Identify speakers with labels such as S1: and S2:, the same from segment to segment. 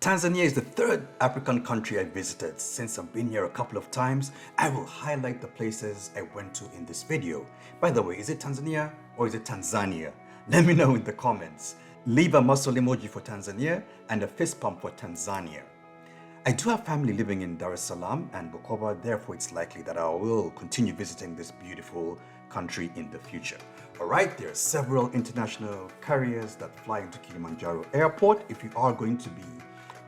S1: Tanzania is the third African country I visited. Since I've been here a couple of times, I will highlight the places I went to in this video. By the way, is it Tanzania or is it Tanzania? Let me know in the comments. Leave a muscle emoji for Tanzania and a fist pump for Tanzania. I do have family living in Dar es Salaam and Bukoba, therefore it's likely that I will continue visiting this beautiful country in the future. Alright, there are several international carriers that fly into Kilimanjaro Airport if you are going to be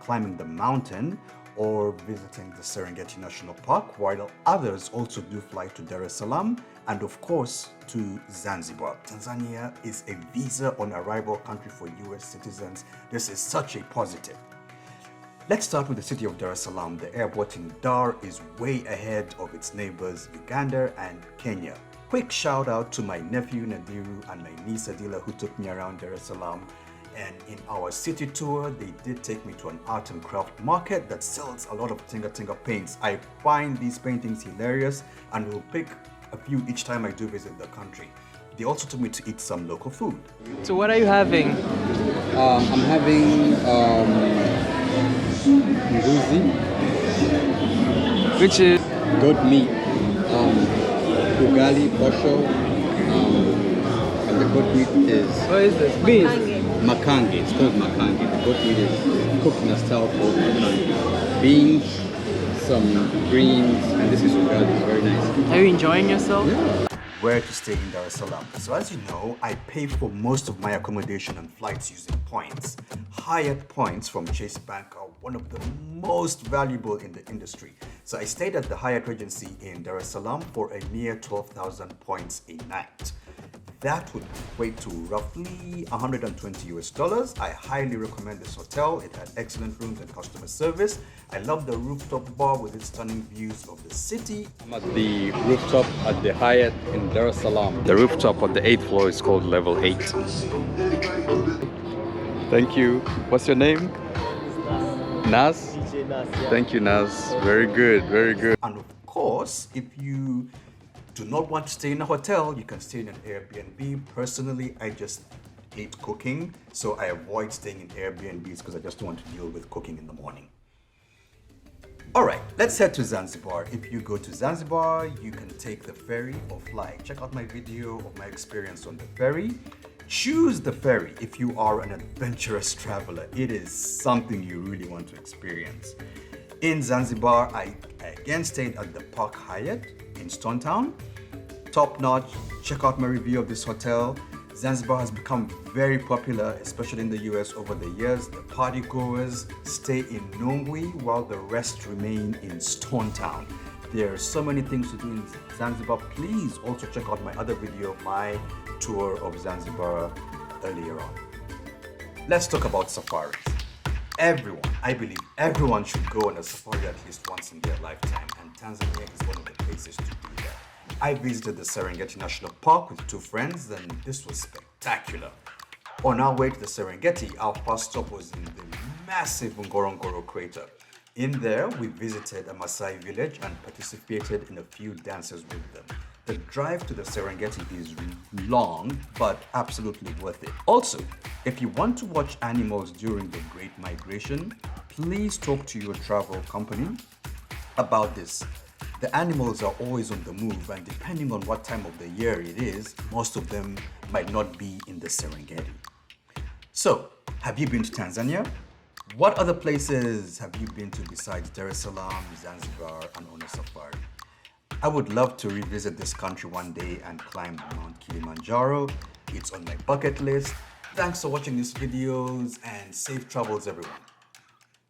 S1: climbing the mountain or visiting the Serengeti National Park, while others also do fly to Dar es Salaam and of course to Zanzibar. Tanzania is a visa on arrival country for US citizens. This is such a positive. Let's start with the city of Dar es Salaam. The airport in Dar is way ahead of its neighbors Uganda and Kenya. Quick shout out to my nephew Nadiru and my niece Adila who took me around Dar es Salaam. And in our city tour, they did take me to an art and craft market that sells a lot of Tinga paints. I find these paintings hilarious and will pick a few each time I do visit the country. They also took me to eat some local food.
S2: So what are you having?
S3: I'm having mbuzi,
S2: Which is
S3: goat meat, ugali, posho, and the goat meat is
S2: what is this? Beans.
S3: makange. It's called makange. The goat meat is cooked in a style called makange. Beans, some greens, and this is ugali. It's very nice.
S2: Are you enjoying yourself?
S3: Yeah.
S1: Where to stay in Dar es Salaam. So as you know, I pay for most of my accommodation and flights using points. Hyatt points from Chase Bank are one of the most valuable in the industry. So I stayed at the Hyatt Regency in Dar es Salaam for a mere 12,000 points a night. That would equate to roughly $120. I highly recommend this hotel. It had excellent rooms and customer service. I love the rooftop bar with its stunning views of the city.
S3: I'm at the rooftop at the Hyatt in Dar es Salaam. The rooftop on the 8th floor is called level 8. Thank you. What's your name? Nas? Thank you, Nas. Very good, very good.
S1: And of course, if you do not want to stay in a hotel, you can stay in an Airbnb. Personally, I just hate cooking, so I avoid staying in Airbnbs because I just don't want to deal with cooking in the morning. Alright, let's head to Zanzibar. If you go to Zanzibar, you can take the ferry or fly. Check out my video of my experience on the ferry. Choose the ferry if you are an adventurous traveler. It is something you really want to experience. In Zanzibar, I again stayed at the Park Hyatt in Stone Town. Top notch. Check out my review of this hotel. Zanzibar has become very popular, especially in the US over the years. The party goers stay in Nungwi while the rest remain in Stone Town. There are so many things to do in Zanzibar. Please also check out my other video, my tour of Zanzibar earlier on. Let's talk about safaris. I believe everyone should go on a safari at least once in their lifetime, and Tanzania is one of the places to do that. I visited the Serengeti National Park with two friends and this was spectacular. On our way to the Serengeti, our first stop was in the massive Ngorongoro crater. In there, we visited a Maasai village and participated in a few dances with them. The drive to the Serengeti is long, but absolutely worth it. Also, if you want to watch animals during the Great Migration, please talk to your travel company about this. The animals are always on the move, and depending on what time of the year it is, most of them might not be in the Serengeti. So, have you been to Tanzania? What other places have you been to besides Dar es Salaam, Zanzibar, and on a safari? I would love to revisit this country one day and climb Mount Kilimanjaro. It's on my bucket list. Thanks for watching these videos and safe travels, everyone.